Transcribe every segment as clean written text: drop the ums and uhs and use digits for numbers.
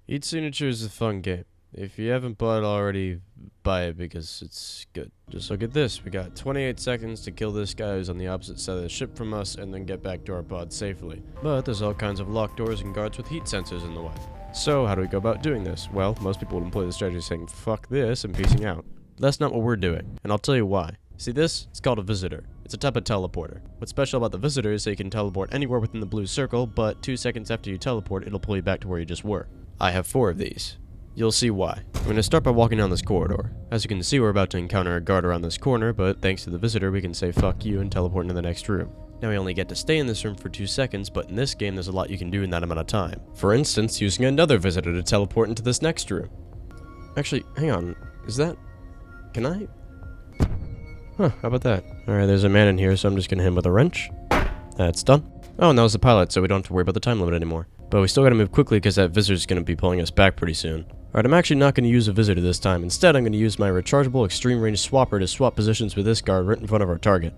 Each Signature is a fun game. If you haven't bought it already, buy it because it's good. Just look at this. We got 28 seconds to kill this guy who's on the opposite side of the ship from us and then get back to our pod safely. But there's all kinds of locked doors and guards with heat sensors in the way. So how do we go about doing this? Well, most people would employ the strategy saying fuck this and peacing out. That's not what we're doing, and I'll tell you why. See this? It's called a visitor. It's a type of teleporter. What's special about the visitor is that you can teleport anywhere within the blue circle, but 2 seconds after you teleport, it'll pull you back to where you just were. I have 4 of these. You'll see why. I'm going to start by walking down this corridor. As you can see, we're about to encounter a guard around this corner, but thanks to the visitor, we can say fuck you and teleport into the next room. Now we only get to stay in this room for 2 seconds, but in this game there's a lot you can do in that amount of time. For instance, using another visitor to teleport into this next room. Actually, hang on. Is that... Can I... Huh, how about that? Alright, there's a man in here, so I'm just gonna hit him with a wrench. That's done. Oh, and that was the pilot, so we don't have to worry about the time limit anymore. But we still gotta move quickly because that visitor's gonna be pulling us back pretty soon. Alright, I'm actually not gonna use a visitor this time. Instead, I'm gonna use my rechargeable extreme range swapper to swap positions with this guard right in front of our target.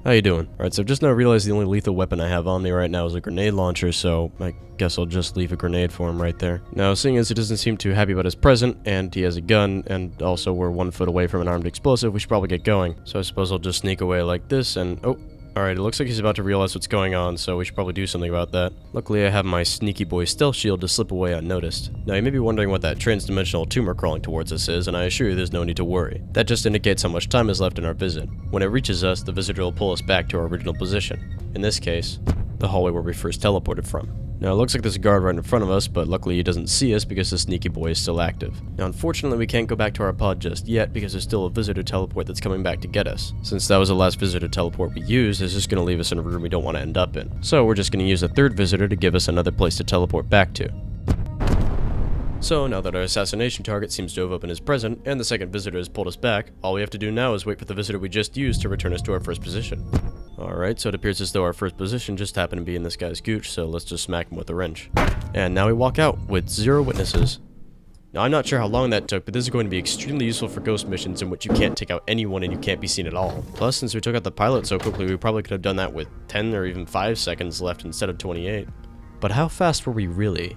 How you doing? Alright, so I've just now realized the only lethal weapon I have on me right now is a grenade launcher, so I guess I'll just leave a grenade for him right there. Now, seeing as he doesn't seem too happy about his present, and he has a gun, and also we're 1 foot away from an armed explosive, we should probably get going. So I suppose I'll just sneak away like this, and oh, alright, it looks like he's about to realize what's going on, so we should probably do something about that. Luckily, I have my sneaky boy stealth shield to slip away unnoticed. Now, you may be wondering what that transdimensional tumor crawling towards us is, and I assure you there's no need to worry. That just indicates how much time is left in our visit. When it reaches us, the visitor will pull us back to our original position. In this case, the hallway where we first teleported from. Now, it looks like there's a guard right in front of us, but luckily he doesn't see us because the sneaky boy is still active. Now, unfortunately, we can't go back to our pod just yet because there's still a visitor teleport that's coming back to get us. Since that was the last visitor teleport we used, it's just going to leave us in a room we don't want to end up in. So we're just going to use a third visitor to give us another place to teleport back to. So, now that our assassination target seems to have opened his present, and the second visitor has pulled us back, all we have to do now is wait for the visitor we just used to return us to our first position. Alright, so it appears as though our first position just happened to be in this guy's gooch, so let's just smack him with a wrench. And now we walk out with 0 witnesses. Now, I'm not sure how long that took, but this is going to be extremely useful for ghost missions in which you can't take out anyone and you can't be seen at all. Plus, since we took out the pilot so quickly, we probably could have done that with 10 or even 5 seconds left instead of 28. But how fast were we really?